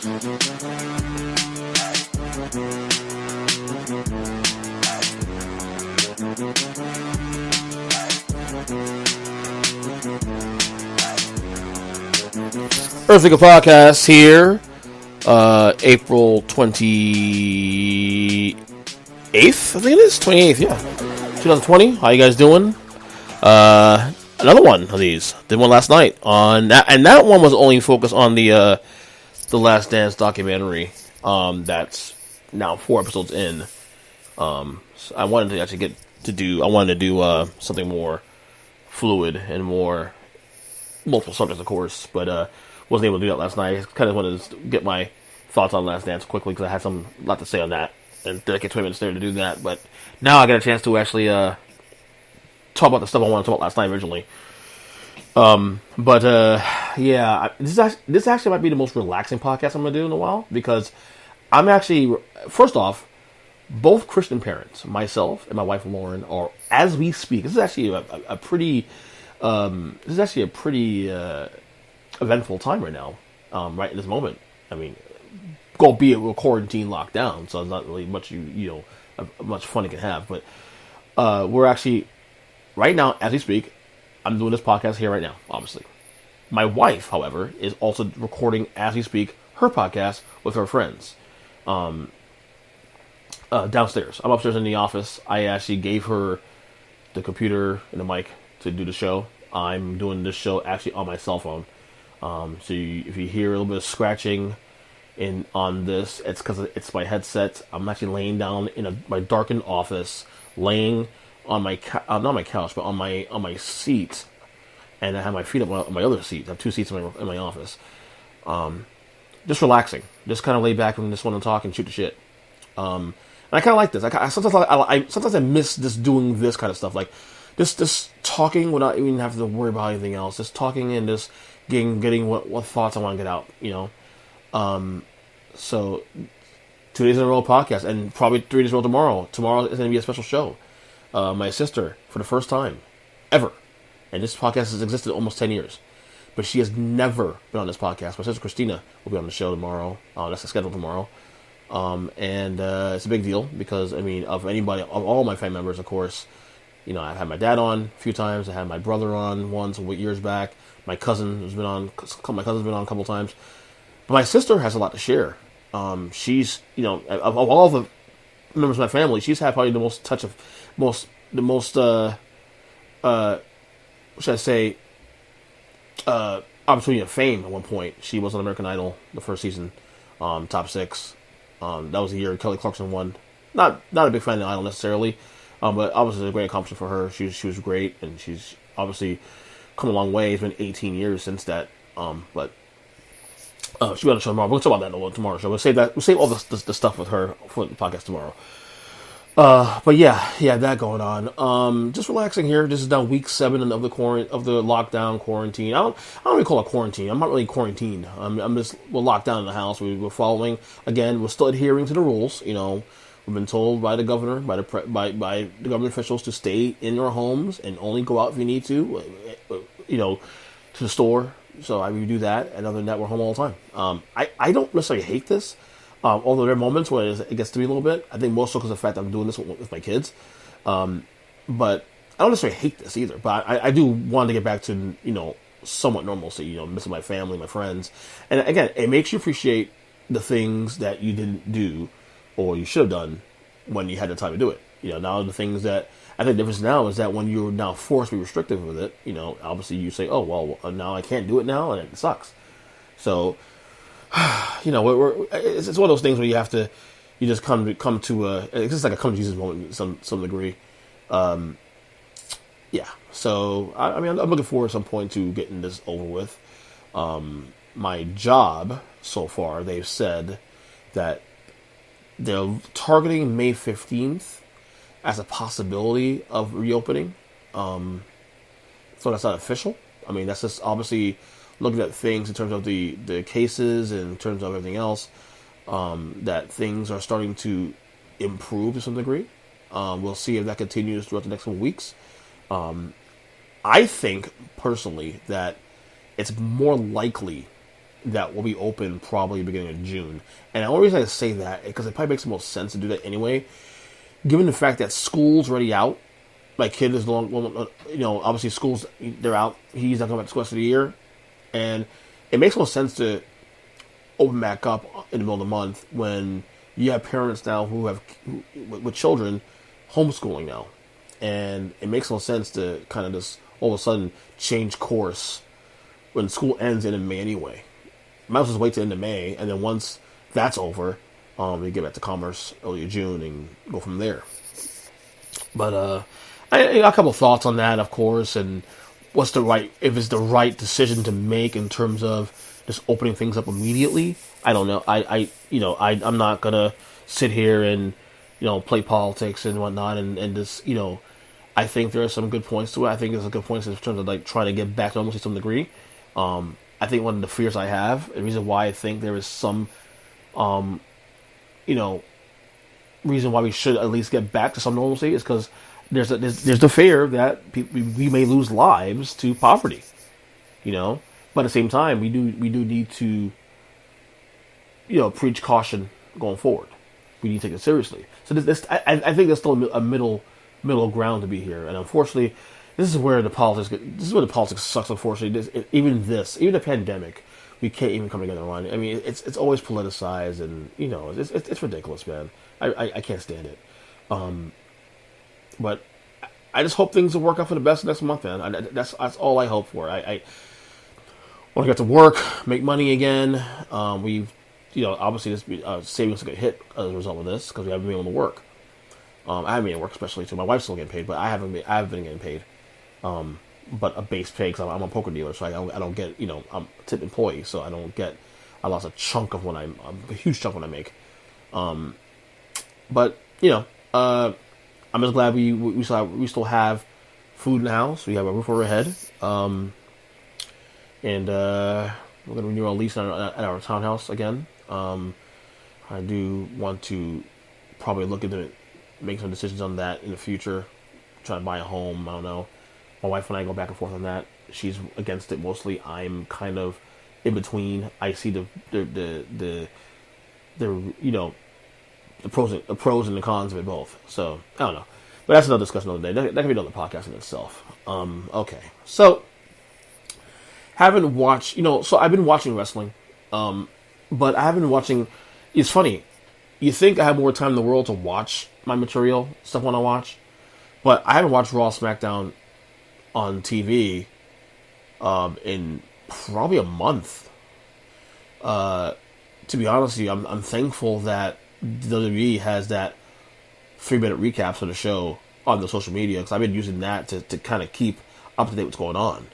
Earnestly podcast here, April 28th, I think it is, 28th, yeah, 2020. How you guys doing? Another one of these. Did one last night on that, and that one was only focused on the Last Dance documentary. That's now 4 episodes in. So I wanted to actually I wanted to do something more fluid and more multiple subjects, of course, but wasn't able to do that last night. I kind of wanted to get my thoughts on Last Dance quickly because I had a lot to say on that, and dedicate 20 minutes there to do that. But now I got a chance to actually talk about the stuff I wanted to talk about last night originally. Yeah, this actually might be the most relaxing podcast I'm going to do in a while, because I'm actually, first off, both Christian parents, myself and my wife Lauren, are, as we speak, this is actually a pretty eventful time right now, right in this moment. I mean, albeit we're quarantine lockdown, so it's not really much much fun you can have. But we're actually right now, as we speak, I'm doing this podcast here right now. Obviously, my wife, however, is also recording as we speak her podcast with her friends downstairs. I'm upstairs in the office. I actually gave her the computer and the mic to do the show. I'm doing this show actually on my cell phone. If you hear a little bit of scratching on this, it's because it's my headset. I'm actually laying down in my darkened office, laying on my not my couch, but on my seat, and I have my feet up on my other seat. I have 2 seats in my office. Just relaxing, just kind of lay back and just want to talk and shoot the shit. And I kind of like this. Sometimes I miss just doing this kind of stuff, like just talking without even having to worry about anything else. Just talking and just getting what thoughts I want to get out, So 2 days in a row podcast, and probably 3 days in a row tomorrow. Tomorrow is going to be a special show. My sister, for the first time ever, and this podcast has existed almost 10 years, but she has never been on this podcast. My sister Christina will be on the show tomorrow. That's the schedule tomorrow. And it's a big deal because, of all my family members, of course, I've had my dad on a few times. I had my brother on once years back. My cousin's been on a couple times. But my sister has a lot to share. She's, of all the members of my family, she's had probably the most opportunity of fame at one point. She was on American Idol the first season, top 6. That was the year Kelly Clarkson won. Not a big fan of the Idol necessarily, but obviously a great accomplishment for her. She was great, and she's obviously come a long way. It's been 18 years since that. But she'll be on the show tomorrow. We'll talk about that in the tomorrow show. We'll save all the stuff with her for the podcast tomorrow. But yeah, that going on. Just relaxing here. This is now week 7 of the lockdown quarantine. I don't really call it quarantine. I'm not really quarantined. We're locked down in the house. We're following, again, we're still adhering to the rules. We've been told by the governor, by the government officials, to stay in your homes and only go out if you need to, to the store. So I do that, and other than that, we're home all the time. I don't necessarily hate this, although there are moments where it gets to me a little bit. I think more so because of the fact that I'm doing this with my kids. But I don't necessarily hate this either. But I do want to get back to, somewhat normalcy, missing my family, my friends. And again, it makes you appreciate the things that you didn't do or you should have done when you had the time to do it. Now the things that I think the difference now is that when you're now forced to be restrictive with it, obviously you say, oh, well, now I can't do it now, and it sucks. So, it's one of those things where you just come to it's just like a come to Jesus moment to some degree. Yeah. So, I'm looking forward at some point to getting this over with. My job, so far, they've said that they're targeting May 15th as a possibility of reopening. So that's not official. That's just obviously looking at things in terms of the cases and in terms of everything else, that things are starting to improve to some degree. We'll see if that continues throughout the next couple weeks. I think, personally, that it's more likely that will be open probably beginning of June. And the only reason I say that is because it probably makes the most sense to do that anyway, given the fact that school's already out. My kid is obviously schools, they're out. He's not going back to school the rest of the year. And it makes no sense to open back up in the middle of the month when you have parents now with children homeschooling now. And it makes no sense to kind of just all of a sudden change course when school ends in May anyway. Might as well just wait to the end of May, and then once that's over, we get back to commerce early June and go from there. But I got a couple of thoughts on that, of course, and if it's the right decision to make in terms of just opening things up immediately. I don't know. I'm not gonna sit here and play politics and whatnot, and just I think there are some good points to it. I think there's a good points in terms of like trying to get back to normalcy to some degree. I think one of the fears I have, the reason why I think there is some, reason why we should at least get back to some normalcy is because there's the fear that we may lose lives to poverty, but at the same time we do need to preach caution going forward. We need to take it seriously. So I think there's still a middle ground to be here, and unfortunately, this is where the politics sucks. Unfortunately, even the pandemic, we can't even come together on. I mean, it's always politicized, and it's ridiculous, man. I can't stand it. But I just hope things will work out for the best next month, man. That's all I hope for. I want to get to work, make money again. We've obviously this savings took a hit as a result of this because we haven't been able to work. I haven't been at work, especially too. My wife's still getting paid, but I haven't been getting paid. But a base pay because I'm a poker dealer, so I don't get I'm a tip employee, so I lost a chunk of a huge chunk when I make. But I'm just glad we still have food in the house. We have a roof over our head. And we're gonna renew our lease at our townhouse again. I do want to probably look into make some decisions on that in the future. Try to buy a home. I don't know. My wife and I go back and forth on that. She's against it mostly. I'm kind of in between. I see the pros and the cons of it both. So I don't know. But that's another discussion another day. That can be another podcast in itself. Okay. So haven't watched. So I've been watching wrestling. But I haven't been watching. It's funny. You think I have more time in the world to watch my material, stuff when I watch, but I haven't watched Raw, SmackDown on TV in probably a month. To be honest with you, I'm thankful that WWE has that 3-minute recaps of the show on the social media because I've been using that to kind of keep up to date what's going on.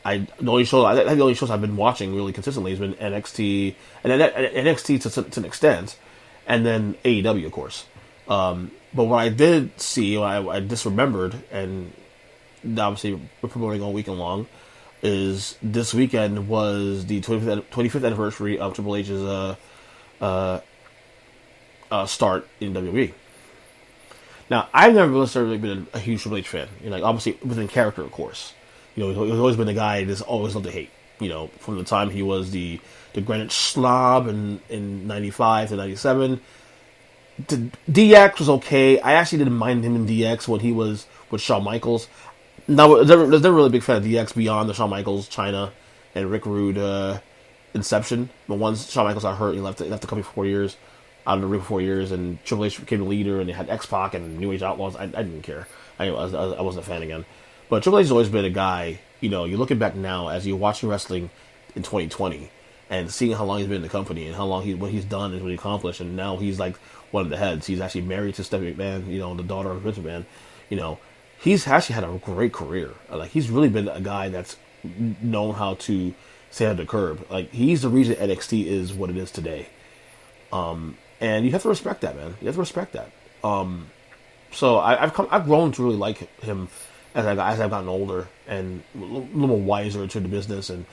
The only shows I've been watching really consistently has been NXT and NXT to an extent, and then AEW, of course. But what I did see, I just remembered, and obviously we're promoting all weekend long, is this weekend was the 25th anniversary of Triple H's start in WWE. Now, I've never necessarily been a huge Triple H fan. Obviously within character, of course. He's always been the guy that's always loved to hate. From the time he was the Greenwich slob in 95 to 97. DX was okay. I actually didn't mind him in DX when he was with Shawn Michaels. Now, I was never really a big fan of DX beyond the Shawn Michaels, Chyna, and Rick Rude inception. But once Shawn Michaels got hurt, he left the company for 4 years, out of the ring for 4 years, and Triple H became the leader, and they had X-Pac and New Age Outlaws. I didn't care. I wasn't a fan again. But Triple H has always been a guy, you're looking back now as you're watching wrestling in 2020 and seeing how long he's been in the company and how long what he's done and what he accomplished, and now he's like one of the heads. He's actually married to Stephanie McMahon, the daughter of Vince McMahon. He's actually had a great career. He's really been a guy that's known how to stay on the curb. He's the reason NXT is what it is today. And you have to respect that, man. You have to respect that. So I've grown to really like him as I've gotten older and a little more wiser to the business and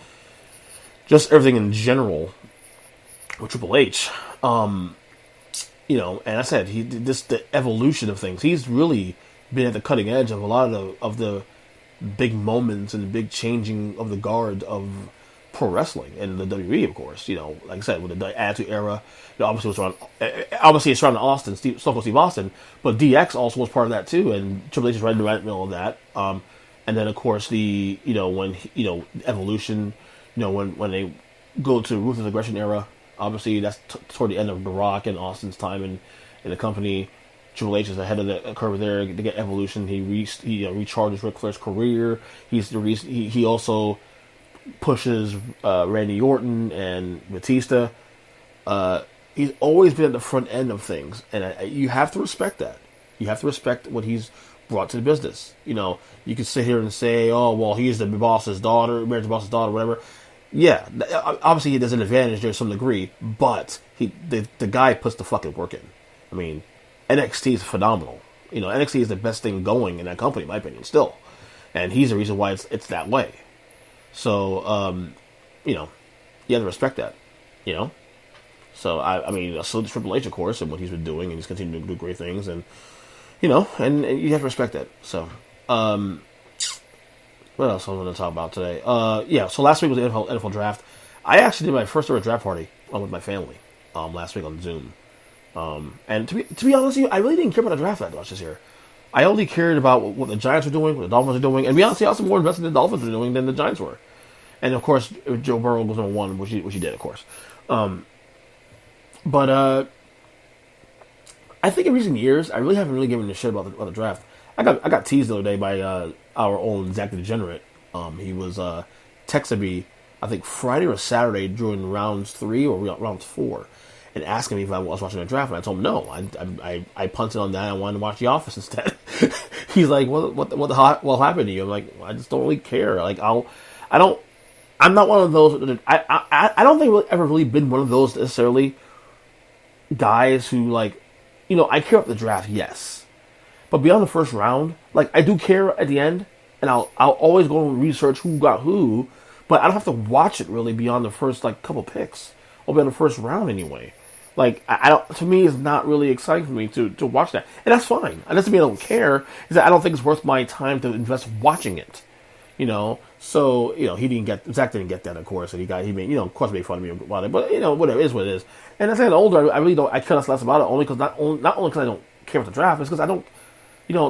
just everything in general with Triple H. And I said the evolution of things. He's really been at the cutting edge of a lot of the big moments and big changing of the guard of pro wrestling and the WWE, of course. Like I said, with the Attitude Era, obviously it was obviously it's surrounding Austin, Stone Cold Steve Austin, but DX also was part of that too, and Triple H is right in the middle of that. And then of course the when Evolution, when they go to Ruthless Aggression Era, obviously that's toward the end of The Rock and Austin's time in the company. Triple H is ahead of the curve there to get Evolution. He recharges Ric Flair's career. He also pushes Randy Orton and Batista. He's always been at the front end of things, and you have to respect that. You have to respect what he's brought to the business. You can sit here and say, "Oh, well, he's the boss's daughter, married the boss's daughter, whatever." Yeah, obviously there's an advantage there to some degree, but the guy puts the fucking work in. I mean, NXT is phenomenal. NXT is the best thing going in that company, in my opinion, still, and he's the reason why it's that way. So, you have to respect that, So, I mean, I salute Triple H, of course, and what he's been doing, and he's continuing to do great things, and, and you have to respect that. So, what else I was going to talk about today? So last week was the NFL draft. I actually did my first ever draft party with my family last week on Zoom. And to be honest with you, I really didn't care about the draft that much this year. I only cared about what the Giants were doing, what the Dolphins were doing, and to be honest, I was more invested in the Dolphins were doing than the Giants were. And of course, Joe Burrow was number one, which he did, of course. But I think in recent years, I really haven't given a shit about the draft. I got teased the other day by our own Zach the Degenerate. He was texting me, I think Friday or Saturday during rounds 3 or rounds 4, and asking me if I was watching the draft, and I told him no. I punted on that. I wanted to watch The Office instead. He's like, what the hell happened to you? I'm like, I just don't really care. Like I'm not one of those. I don't think I've ever really been one of those necessarily guys who I care about the draft, yes, but beyond the first round, I do care at the end, and I'll always go and research who got who, but I don't have to watch it really beyond the first couple picks or beyond the first round anyway. I don't. To me, it's not really exciting for me to watch that, and that's fine. It doesn't mean I don't care. Is that I don't think it's worth my time to invest watching it. So Zach didn't get that, of course, and of course made fun of me about it, but whatever, it is what it is. And as I get older, I really don't. I care less about it only because not only because I don't care about the draft, it's because I don't.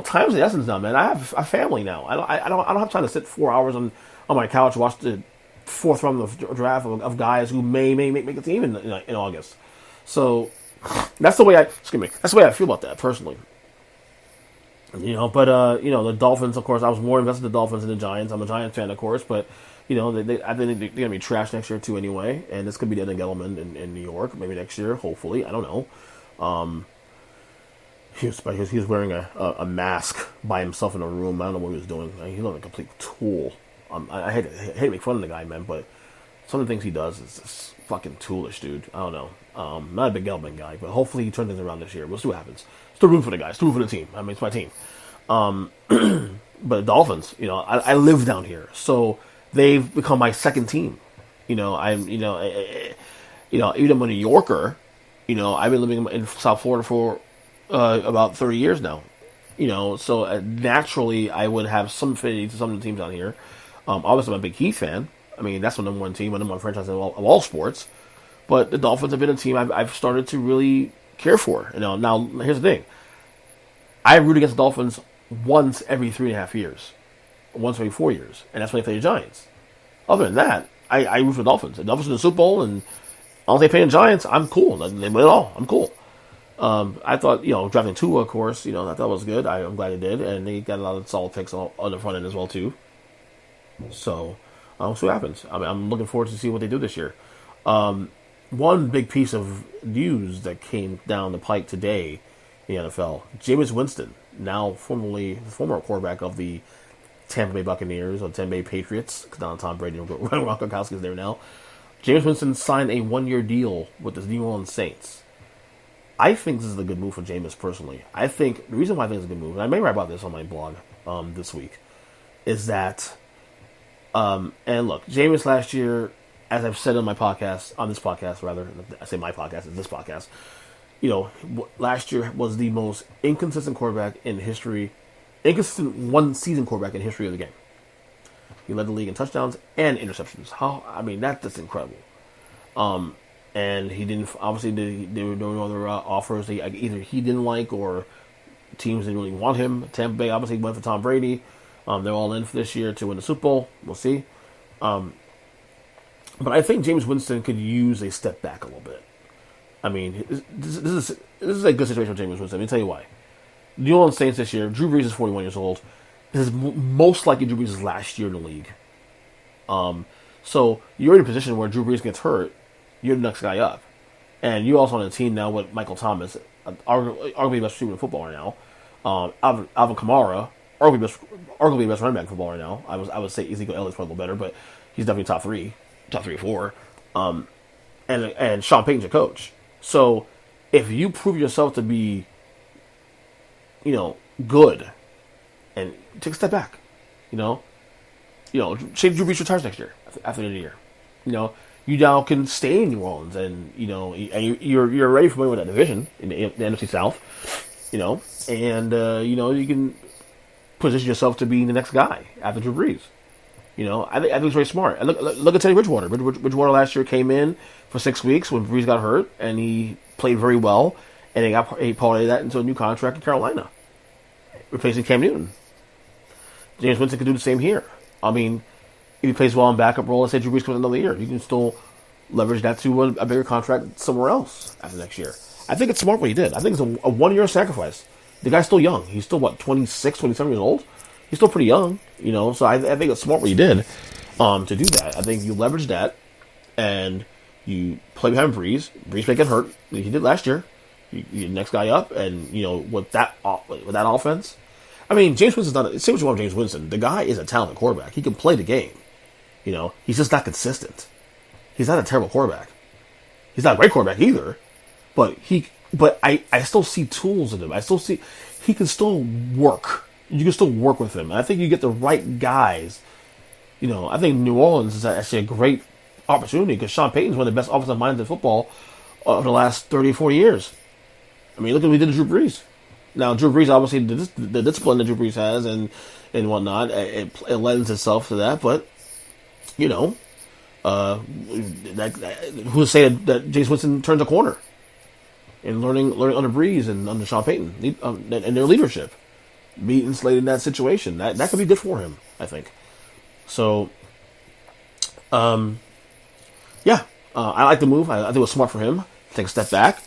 Time's the essence now, man. I have a family now. I don't have time to sit 4 hours on my couch and watch the fourth round of the draft of guys who may make a team in August. So that's the way that's the way I feel about that personally. But the Dolphins, of course, I was more invested in the Dolphins than the Giants. I'm a Giants fan, of course, but I think they're going to be trash next year too, anyway. And this could be the end of Gettleman in New York, maybe next year, hopefully. I don't know. He was wearing a mask by himself in a room. I don't know what he was doing. He looked like a complete tool. I hate to make fun of the guy, man, but some of the things he does is just fucking toolish, dude. I don't know. Not a big Gettleman guy, but hopefully he turns things around this year. We'll see what happens. Still rooting for the guy. Still rooting for the team. I mean, it's my team. But the Dolphins, I live down here, so they've become my second team. Even I'm a New Yorker. I've been living in South Florida for about 30 years now. So naturally I would have some affinity to some of the teams down here. Obviously I'm a big Heat fan. I mean, that's the number one team, the number one franchise of all sports. But the Dolphins have been a team I've started to really care for. Now here's the thing. I root against the Dolphins once every 3.5 years. Once every 4 years. And that's when they play the Giants. Other than that, I root for the Dolphins. The Dolphins in the Super Bowl, and as long as they play the Giants, I'm cool. They win it all. I'm cool. I thought, drafting Tua, of course, I thought was good. I'm glad they did. And they got a lot of solid picks on the front end as well, too. So, we'll see what happens. I mean, I'm looking forward to see what they do this year. One big piece of news that came down the pike today in the NFL, Jameis Winston, now former quarterback of the Tampa Bay Buccaneers or Tampa Bay Patriots, because now Tom Brady and Ron Gronkowski is there now. Jameis Winston signed a 1-year deal with the New Orleans Saints. I think this is a good move for Jameis personally. I think the reason why I think it's a good move, and I may write about this on my blog this week, is that, and look, Jameis last year, as I've said on this podcast, I say my podcast, it's this podcast, last year was the most inconsistent quarterback in history, inconsistent one-season quarterback in history of the game. He led the league in touchdowns and interceptions. That's incredible. And he didn't, obviously, there were no other offers that either he didn't like or teams didn't really want him. Tampa Bay obviously went for Tom Brady. They're all in for this year to win the Super Bowl. We'll see. But I think Jameis Winston could use a step back a little bit. I mean, this is a good situation for Jameis Winston. Let me tell you why. The New Orleans Saints this year, Drew Brees is 41 years old. This is most likely Drew Brees' last year in the league. So you're in a position where Drew Brees gets hurt, you're the next guy up. And you're also on a team now with Michael Thomas, arguably the best receiver in football right now. Alvin Kamara, arguably the best running back in football right now. I would say Ezekiel Elliott's probably a little better, but he's definitely top three or four. And Sean Payton's your coach. So if you prove yourself to be, good, and take a step back, say Drew Brees retires next year after the end of the year, you now can stay in New Orleans, and you're already familiar with that division in the NFC South, and you can position yourself to be the next guy after Drew Brees. I think it's very smart. And look at Teddy Bridgewater. Bridgewater last year came in for 6 weeks when Brees got hurt, and he played very well, and he parlayed that into a new contract in Carolina, replacing Cam Newton. Jameis Winston can do the same here. I mean, if he plays well in backup role, let's say Drew Brees comes another year, you can still leverage that to a bigger contract somewhere else after next year. I think it's smart what he did. I think it's a 1 year sacrifice. The guy's still young. He's still, 26, 27 years old? He's still pretty young, so I think it's smart what he did to do that. I think you leverage that, and you play behind Brees. Brees may get hurt, like he did last year. You the next guy up, and, with that offense. I mean, Jameis Winston's not, say what you want of Jameis Winston, the guy is a talented quarterback. He can play the game. He's just not consistent. He's not a terrible quarterback. He's not a great quarterback either, but I still see tools in him. I still see, he can still work. You can still work with him. And I think you get the right guys. I think New Orleans is actually a great opportunity because Sean Payton's one of the best offensive minds in football of the last 30 or 40 years. I mean, look at what he did to Drew Brees. Now, Drew Brees, obviously, the discipline that Drew Brees has and whatnot, it lends itself to that. But, who's to say that Jameis Winston turns a corner in learning under Brees and under Sean Payton and their leadership? Be insulated in that situation. That could be good for him, I think. So, I like the move. I think it was smart for him. Take a step back,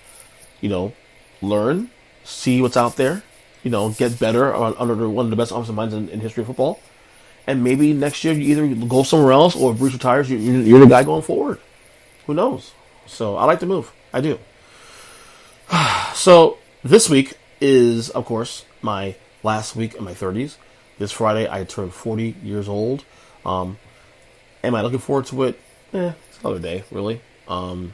learn, see what's out there, get better under one of the best offensive minds in history of football. And maybe next year you either go somewhere else, or if Bruce retires, you're the guy going forward. Who knows? So I like the move. I do. So this week is, of course, my last week in my 30s. This Friday, I turned 40 years old. Am I looking forward to it? It's another day, really. I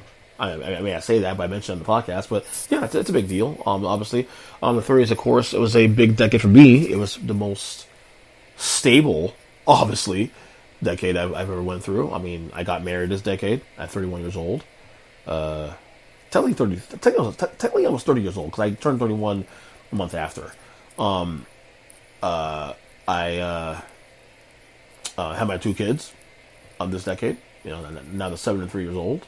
say that, but I mentioned it on the podcast. But yeah, it's a big deal. Obviously, the 30s, of course, it was a big decade for me. It was the most stable, obviously, decade I've ever went through. I mean, I got married this decade at 31 years old. Technically I was 30 years old because I turned 31 a month after. I had my 2 kids of this decade. Now they're 7 and 3 years old.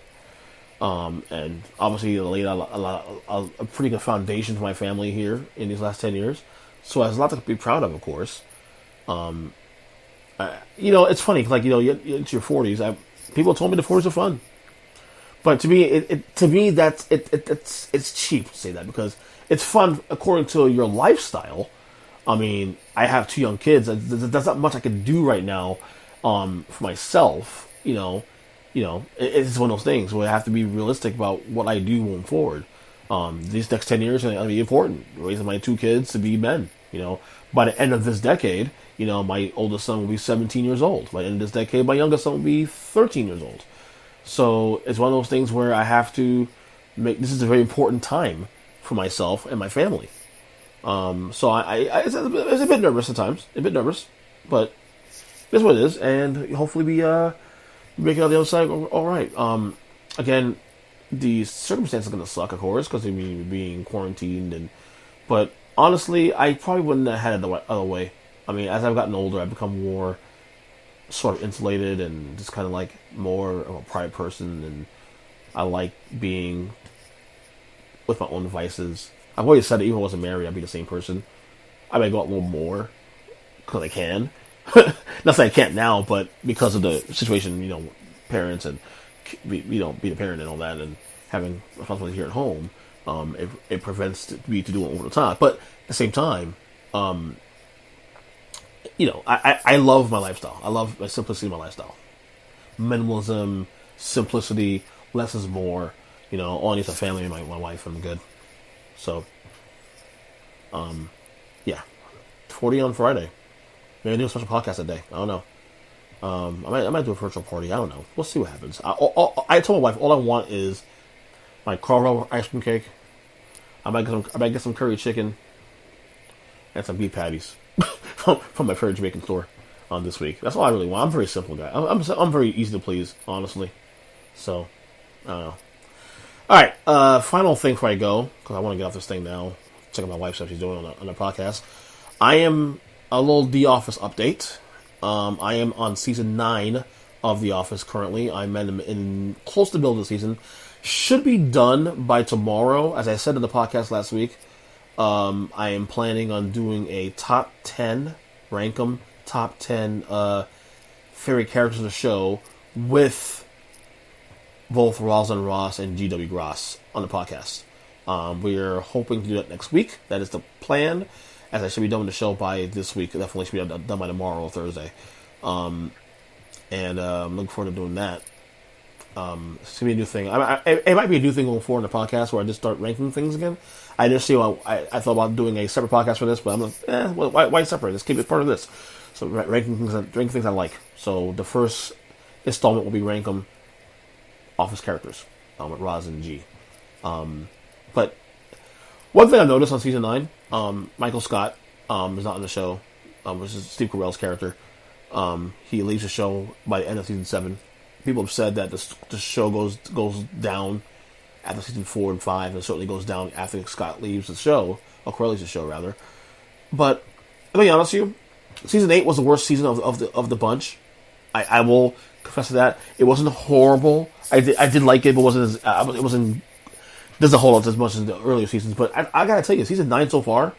And obviously laid out a pretty good foundation for my family here in these last 10 years. So there's a lot to be proud of course. It's funny, like, it's your 40s. People told me the 40s are fun. But to me, it's cheap to say that because it's fun according to your lifestyle. I mean, I have 2 young kids. There's not much I can do right now for myself. It's one of those things where I have to be realistic about what I do going forward. These next 10 years are going to be important. Raising my 2 kids to be men. By the end of this decade, my oldest son will be 17 years old. By the end of this decade, my youngest son will be 13 years old. So it's one of those things where I have to this is a very important time for myself and my family. So I was a bit nervous at times, but that's what it is, and hopefully we make it out the other side all right. Again, the circumstances are going to suck, of course, because of me being quarantined, but honestly, I probably wouldn't have had it the other way. I mean, as I've gotten older, I've become more sort of insulated and just kind of like more of a private person, and I like being with my own devices. I've always said that even if I wasn't married, I'd be the same person. I might go out a little more because I can. Not saying I can't now, but because of the situation, parents and be the parent and all that, and having responsibility here at home, it prevents me to do it over the top. But at the same time, I love my lifestyle. I love my simplicity of my lifestyle. Minimalism, simplicity, less is more. All I need is a family and my wife, and I'm good. So, yeah. 40 on Friday. Maybe do a special podcast that day. I don't know. I might do a virtual party. I don't know. We'll see what happens. I told my wife all I want is my caramel ice cream cake. I might get some curry chicken and some beef patties from my favorite Jamaican store this week. That's all I really want. I'm a very simple guy. I'm very easy to please, honestly. So, I don't know. All right. Final thing before I go, because I want to get off this thing now. Check out my wife's stuff she's doing on the podcast. I am a little The Office update. I am on season 9 of The Office currently. I'm in close to the middle of the season. Should be done by tomorrow. As I said in the podcast last week, I am planning on doing a top 10, rank 'em, top 10 favorite characters of the show with both Rosalind Ross and G.W. Gross on the podcast. We are hoping to do that next week. That is the plan. As I should be done with the show by this week. Definitely should be done by tomorrow or Thursday. I'm looking forward to doing that. It's going to be a new thing. It might be a new thing going forward in the podcast where I just start ranking things again. I thought about doing a separate podcast for this, but I'm like, why separate? Let's keep it part of this. So ranking things I like. So the first installment will be rank 'em Office characters with Roz and G. But one thing I noticed on season 9, Michael Scott is not on the show, which is Steve Carell's character. He leaves the show by the end of season 7. People have said that the show goes down after season 4 and 5, and it certainly goes down after Scott leaves the show, or Carell leaves the show rather. But let me be honest with you, season 8 was the worst season of the bunch. I will confess to that. It wasn't horrible. I did like it, but it wasn't. Doesn't hold up as much as the earlier seasons, but I gotta tell you, season 9 so far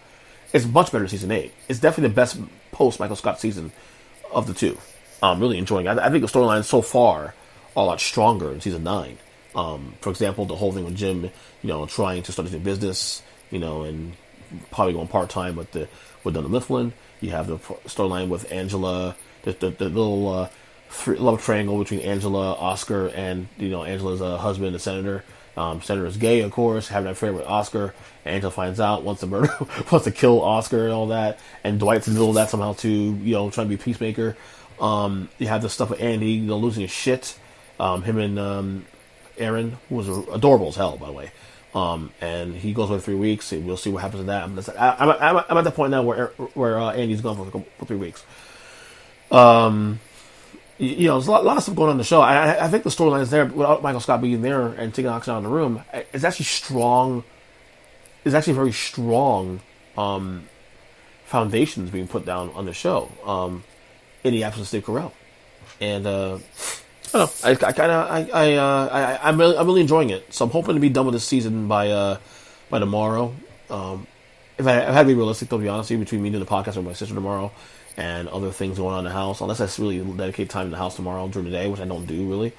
is much better than season 8. It's definitely the best post Michael Scott season of the two. I'm really enjoying it. I think the storyline so far are a lot stronger in season 9. For example, the whole thing with Jim, trying to start his new business, and probably going part time with Dunder Mifflin. You have the storyline with Angela, the little love triangle between Angela, Oscar, and Angela's husband, the senator. Senator is gay, of course, having an affair with Oscar. Angela finds out, wants to kill Oscar and all that. And Dwight's in the middle of that somehow too, trying to be a peacemaker. You have the stuff with Andy, losing his shit. Him and Aaron, who was adorable as hell, by the way. And he goes away 3 weeks. And we'll see what happens in that. I'm at the point now where Andy's gone for 3 weeks. There's a lot of stuff going on in the show. I think the storyline is there without Michael Scott being there and taking action out in the room. It's actually strong. It's actually very strong foundations being put down on the show in the absence of Steve Carell. And I'm really enjoying it. So I'm hoping to be done with this season by tomorrow. If I had to be realistic, to be honest with you, between me doing the podcast with my sister tomorrow and other things going on in the house, unless I really dedicate time in the house tomorrow during the day, which I don't do really,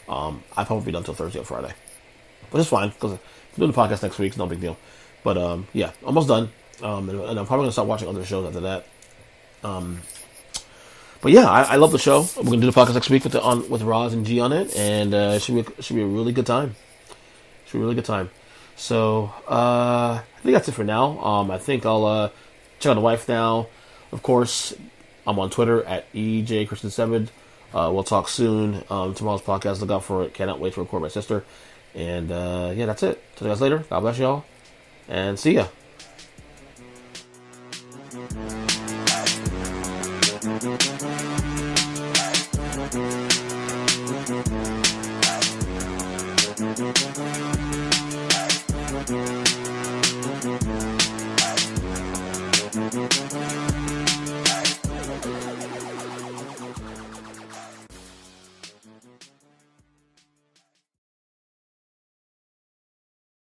I'll probably be done till Thursday or Friday. But it's fine, because I'm doing the podcast next week, it's no big deal. But yeah, almost done. And I'm probably going to start watching other shows after that. But yeah, I love the show. We're going to do the podcast next week with Roz and G on it, and it should be a really good time. Should be a really good time. So I think that's it for now. I think I'll check out the wife now. Of course, I'm on Twitter at EJChristian7. We'll talk soon. Tomorrow's podcast, look out for it. Cannot wait to record my sister. And yeah, that's it. Talk to you guys later. God bless y'all. And see ya.